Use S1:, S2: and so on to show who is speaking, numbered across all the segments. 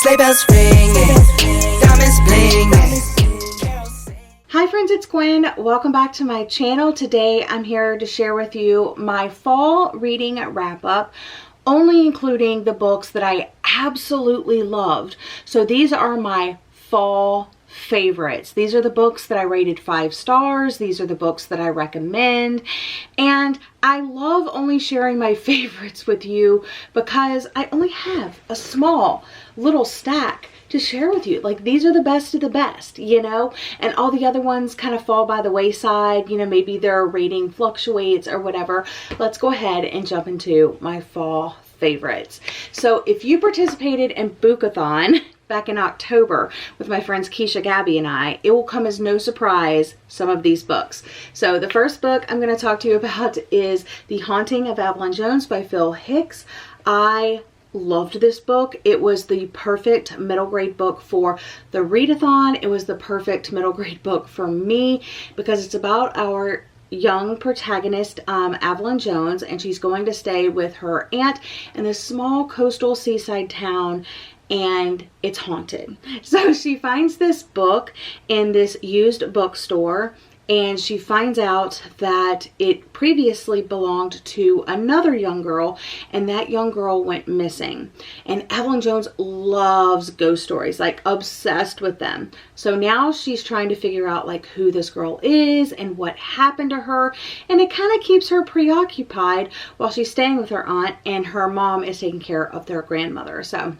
S1: Sleigh bells ringing, diamonds blinging.
S2: Hi friends, it's Gwen. Welcome back to my channel. Today I'm here to share with you my fall reading wrap up, only including the books that I absolutely loved. So these are my fall favorites. These are the books that I rated 5 stars. These are the books that I recommend. And I love only sharing my favorites with you because I only have a small little stack to share with you. Like, these are the best of the best, you know, and all the other ones kind of fall by the wayside. You know, maybe their rating fluctuates or whatever. Let's go ahead and jump into my fall favorites. So if you participated in Book-a-thon back in October with my friends Keisha, Gabby, and I, it will come as no surprise some of these books. So the first book I'm going to talk to you about is The Haunting of Evelyn Jones by Phil Hicks. I loved this book. It was the perfect middle grade book for the read-a-thon. It was the perfect middle grade book for me because it's about our young protagonist, Evelyn Jones, and she's going to stay with her aunt in this small coastal seaside town, and it's haunted. So she finds this book in this used bookstore, and she finds out that it previously belonged to another young girl, and that young girl went missing. And Evelyn Jones loves ghost stories, like obsessed with them. So now she's trying to figure out like who this girl is and what happened to her, and it kind of keeps her preoccupied while she's staying with her aunt, and her mom is taking care of their grandmother. So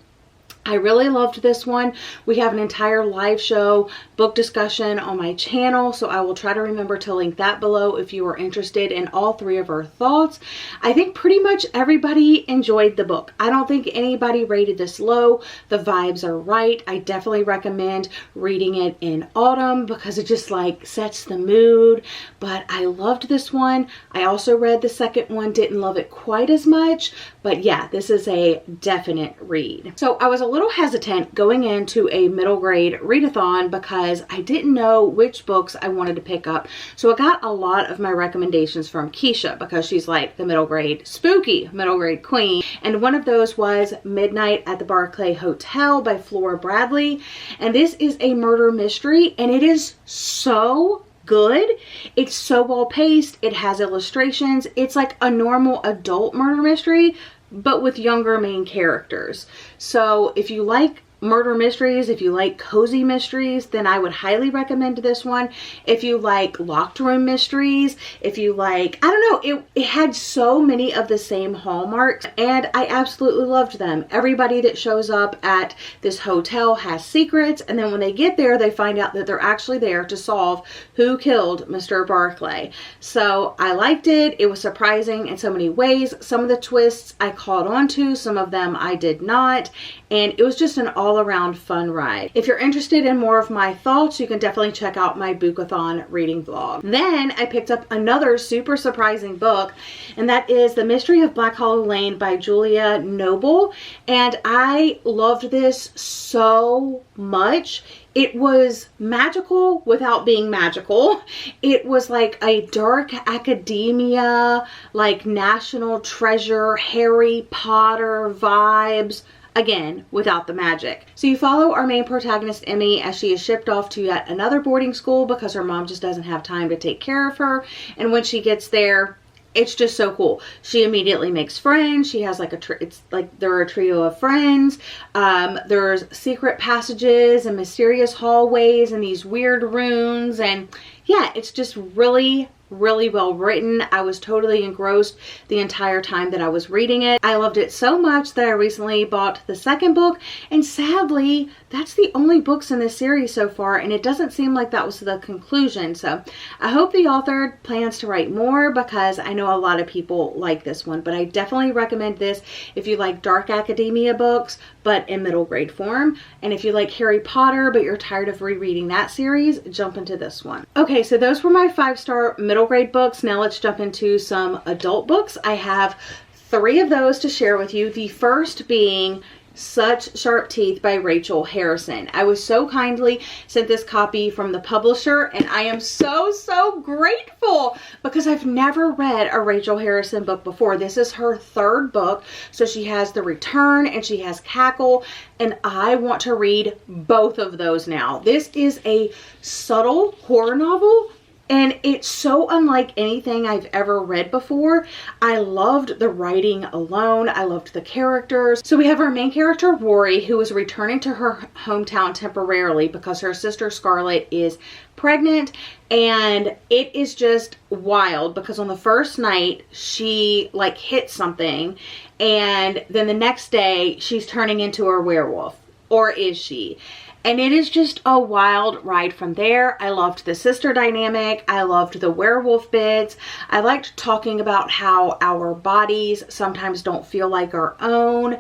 S2: I really loved this one. We have an entire live show book discussion on my channel, so I will try to remember to link that below if you are interested in all 3 of our thoughts. I think pretty much everybody enjoyed the book. I don't think anybody rated this low. The vibes are right. I definitely recommend reading it in autumn because it just like sets the mood, but I loved this one. I also read the second one, didn't love it quite as much, but yeah, this is a definite read. So I was a little hesitant going into a middle grade readathon because I didn't know which books I wanted to pick up. So I got a lot of my recommendations from Keisha because she's like the middle grade spooky middle grade queen. And one of those was Midnight at the Barclay Hotel by Flora Bradley. And this is a murder mystery, and it is so good. It's so well paced. It has illustrations. It's like a normal adult murder mystery, but with younger main characters. So if you like murder mysteries, if you like cozy mysteries, then I would highly recommend this one. If you like locked room mysteries, if you like, I don't know, it had so many of the same hallmarks, and I absolutely loved them. Everybody that shows up at this hotel has secrets, and then when they get there, they find out that they're actually there to solve who killed Mr. Barclay. So I liked it. It was surprising in so many ways. Some of the twists I caught on to, some of them I did not, and it was just an all-around fun ride. If you're interested in more of my thoughts, you can definitely check out my Book-a-thon reading vlog. Then I picked up another super surprising book, and that is The Mystery of Black Hollow Lane by Julia Noble, and I loved this so much. It was magical without being magical. It was like a dark academia, like National Treasure, Harry Potter vibes, again, without the magic. So you follow our main protagonist, Emmy, as she is shipped off to yet another boarding school because her mom just doesn't have time to take care of her. And when she gets there, it's just so cool. She immediately makes friends. She has like it's like they're a trio of friends. There's secret passages and mysterious hallways and these weird runes. And yeah, it's just really well written. I was totally engrossed the entire time that I was reading it. I loved it so much that I recently bought the second book, and sadly that's the only books in this series so far, and it doesn't seem like that was the conclusion. So I hope the author plans to write more because I know a lot of people like this one, but I definitely recommend this if you like dark academia books but in middle grade form. And if you like Harry Potter but you're tired of rereading that series, jump into this one. Okay, so those were my 5-star middle grade books. Now let's jump into some adult books. I have 3 of those to share with you. The first being Such Sharp Teeth by Rachel Harrison. I was so kindly sent this copy from the publisher, and I am so grateful because I've never read a Rachel Harrison book before. This is her third book. So she has The Return and she has Cackle, and I want to read both of those now. This is a subtle horror novel, and it's so unlike anything I've ever read before. I loved the writing alone. I loved the characters. So we have our main character, Rory, who is returning to her hometown temporarily because her sister Scarlett is pregnant. And it is just wild because on the first night she like hit something, and then the next day she's turning into a werewolf. Or is she? And it is just a wild ride from there. I loved the sister dynamic. I loved the werewolf bits. I liked talking about how our bodies sometimes don't feel like our own.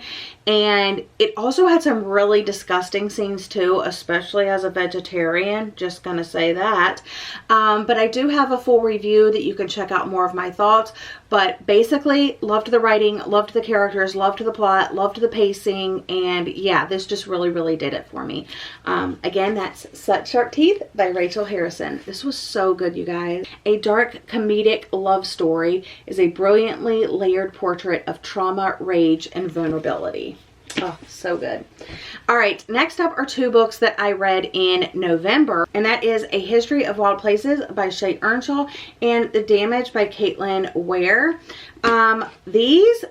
S2: And it also had some really disgusting scenes too, especially as a vegetarian, just gonna say that. But I do have a full review that you can check out more of my thoughts. But basically, loved the writing, loved the characters, loved the plot, loved the pacing, and yeah, this just really did it for me. Again, that's Such Sharp Teeth by Rachel Harrison. This was so good, you guys. A dark comedic love story is a brilliantly layered portrait of trauma, rage, and vulnerability. Oh, so good. All right, next up are two books that I read in November, and that is A History of Wild Places by Shay Earnshaw and The Damage by Caitlin Ware. These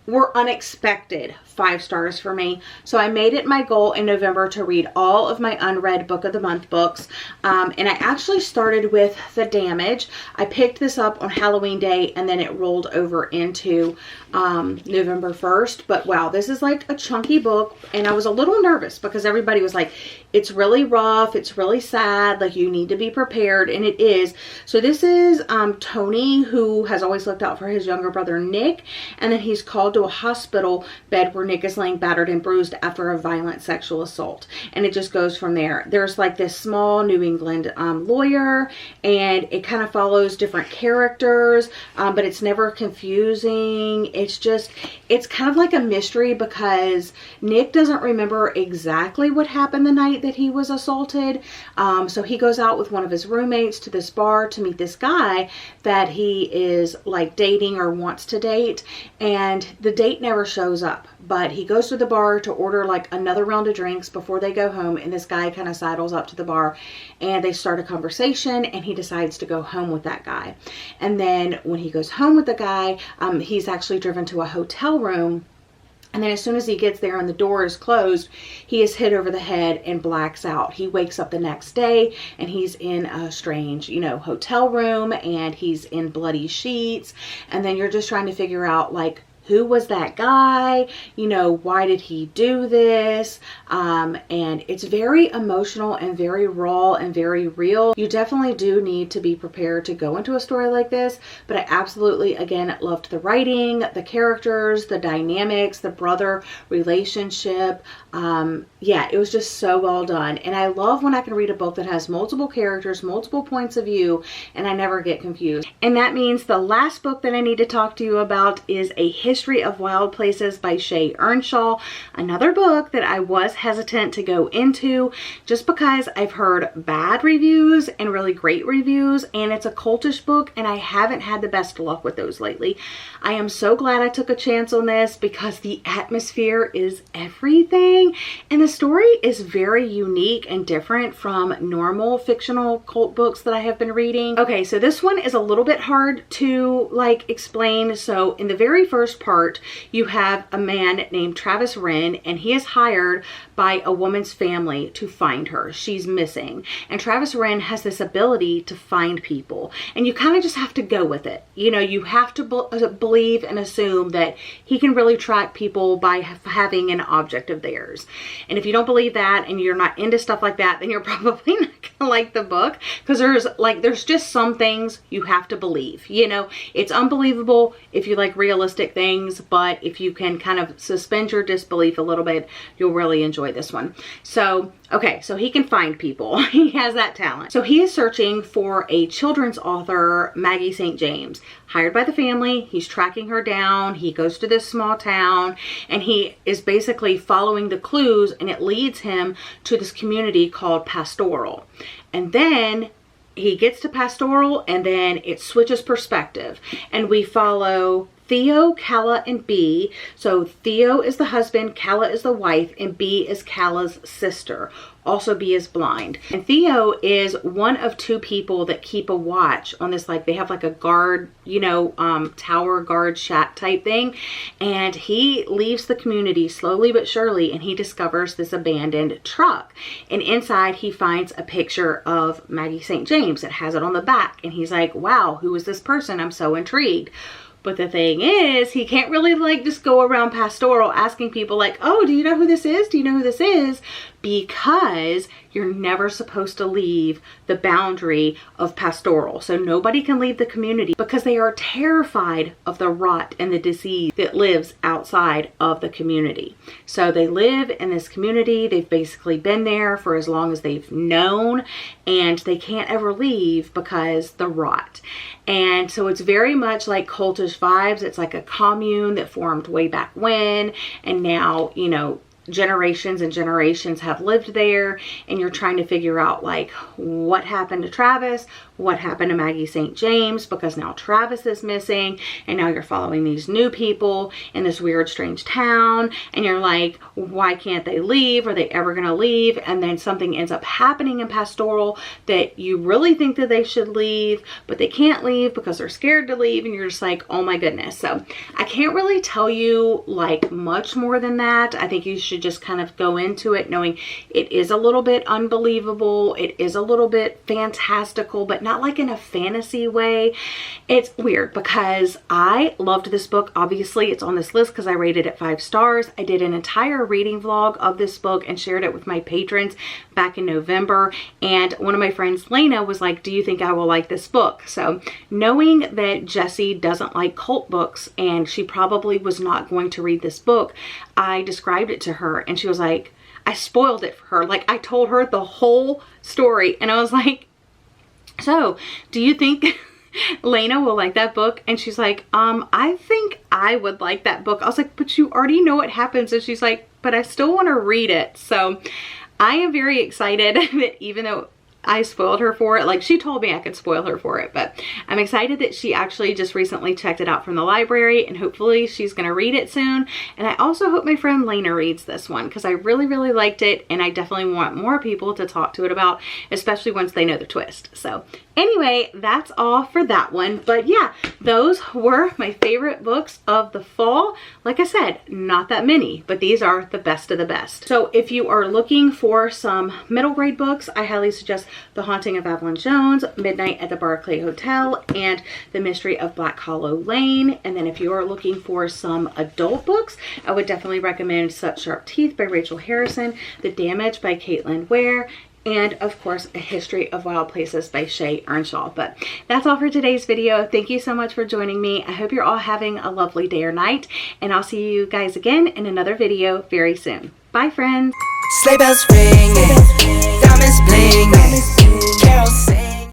S2: were unexpected 5 stars for me. So I made it my goal in November to read all of my unread book of the month books. And I actually started with The Damage. I picked this up on Halloween Day and then it rolled over into November 1st. But wow, this is like a chunky book, and I was a little nervous because everybody was like, it's really rough, it's really sad, like you need to be prepared, and it is. So this is Tony, who has always looked out for his younger brother Nick, and then he's called to a hospital bed where Nick is laying battered and bruised after a violent sexual assault, and it just goes from there. There's like this small New England lawyer, and it kind of follows different characters, but it's never confusing. It's kind of like a mystery because Nick doesn't remember exactly what happened the night that he was assaulted. So he goes out with one of his roommates to this bar to meet this guy that he is like dating or wants to date, and the date never shows up, but he goes to the bar to order like another round of drinks before they go home, and this guy kind of sidles up to the bar and they start a conversation, and he decides to go home with that guy. And then when he goes home with the guy, he's actually driven to a hotel room. And then as soon as he gets there and the door is closed, he is hit over the head and blacks out. He wakes up the next day and he's in a strange, hotel room, and he's in bloody sheets. And then you're just trying to figure out, like, who was that guy? Why did he do this? And it's very emotional and very raw and very real. You definitely do need to be prepared to go into a story like this, but I absolutely, again, loved the writing, the characters, the dynamics, the brother relationship. Yeah, it was just so well done. And I love when I can read a book that has multiple characters, multiple points of view, and I never get confused. And that means the last book that I need to talk to you about is A History of Wild Places by Shay Earnshaw. Another book that I was hesitant to go into just because I've heard bad reviews and really great reviews, and it's a cultish book, and I haven't had the best luck with those lately. I am so glad I took a chance on this because the atmosphere is everything, and the story is very unique and different from normal fictional cult books that I have been reading. Okay, so this one is a little bit hard to explain. So in the very first part, you have a man named Travis Wren, and he is hired by a woman's family to find her. She's missing, and Travis Wren has this ability to find people, and you kind of just have to go with it. You have to believe and assume that he can really track people by having an object of theirs. And if you don't believe that and you're not into stuff like that, then you're probably not gonna like the book, because there's just some things you have to believe. It's unbelievable if you like realistic things. things, but if you can kind of suspend your disbelief a little bit, you'll really enjoy this one. So, okay, so he can find people. He has that talent. So he is searching for a children's author, Maggie St. James, hired by the family. He's tracking her down. He goes to this small town and he is basically following the clues, and it leads him to this community called Pastoral. And then he gets to Pastoral, and then it switches perspective, and we follow Theo, Calla, and B. So Theo is the husband, Calla is the wife, and B is Calla's sister. Also, B is blind. And Theo is one of two people that keep a watch on this, like they have like a guard, you know, tower guard shack type thing. And he leaves the community slowly but surely, and he discovers this abandoned truck. And inside he finds a picture of Maggie St. James. It has it on the back. And he's like, wow, who is this person? I'm so intrigued. But the thing is, he can't really like just go around Pastoral asking people like, oh, do you know who this is? Do you know who this is? Because you're never supposed to leave the boundary of Pastoral. So nobody can leave the community because they are terrified of the rot and the disease that lives outside of the community. So they live in this community. They've basically been there for as long as they've known, and they can't ever leave because the rot. And so it's very much like cultish vibes. It's like a commune that formed way back when, and now, you know, generations and generations have lived there, and you're trying to figure out like what happened to Travis, what happened to Maggie St. James, because now Travis is missing, and now you're following these new people in this weird strange town, and you're like, why can't they leave? Are they ever gonna leave? And then something ends up happening in Pastoral that you really think that they should leave, but they can't leave because they're scared to leave, and you're just like, oh my goodness. So I can't really tell you like much more than that. I think you should just kind of go into it knowing it is a little bit unbelievable, it is a little bit fantastical, but not like in a fantasy way. It's weird because I loved this book. Obviously it's on this list because I rated it 5 stars. I did an entire reading vlog of this book and shared it with my patrons back in November, and one of my friends, Lena, was like, do you think I will like this book? So knowing that Jessie doesn't like cult books and she probably was not going to read this book, I described it to her and she was like, I spoiled it for her. Like I told her the whole story, and I was like, so do you think Lena will like that book? And she's like, I think I would like that book. I was like, but you already know what happens. And she's like, but I still want to read it. So I am very excited that even though I spoiled her for it, like she told me I could spoil her for it, but I'm excited that she actually just recently checked it out from the library, and hopefully she's gonna read it soon. And I also hope my friend Lena reads this one because I really liked it, and I definitely want more people to talk to it about, especially once they know the twist. So anyway, that's all for that one. But yeah, those were my favorite books of the fall. Like I said, not that many, but these are the best of the best. So if you are looking for some middle grade books, I highly suggest The Haunting of Evelyn Jones, Midnight at the Barclay Hotel, and The Mystery of Black Hollow Lane. And then if you are looking for some adult books, I would definitely recommend Such Sharp Teeth by Rachel Harrison, The Damage by Caitlin Ware, and of course A History of Wild Places by Shay Earnshaw. But that's all for today's video. Thank you so much for joining me. I hope you're all having a lovely day or night, and I'll see you guys again in another video very soon. Bye friends.
S1: Sleigh bells ringing, diamonds blinging, carols sing.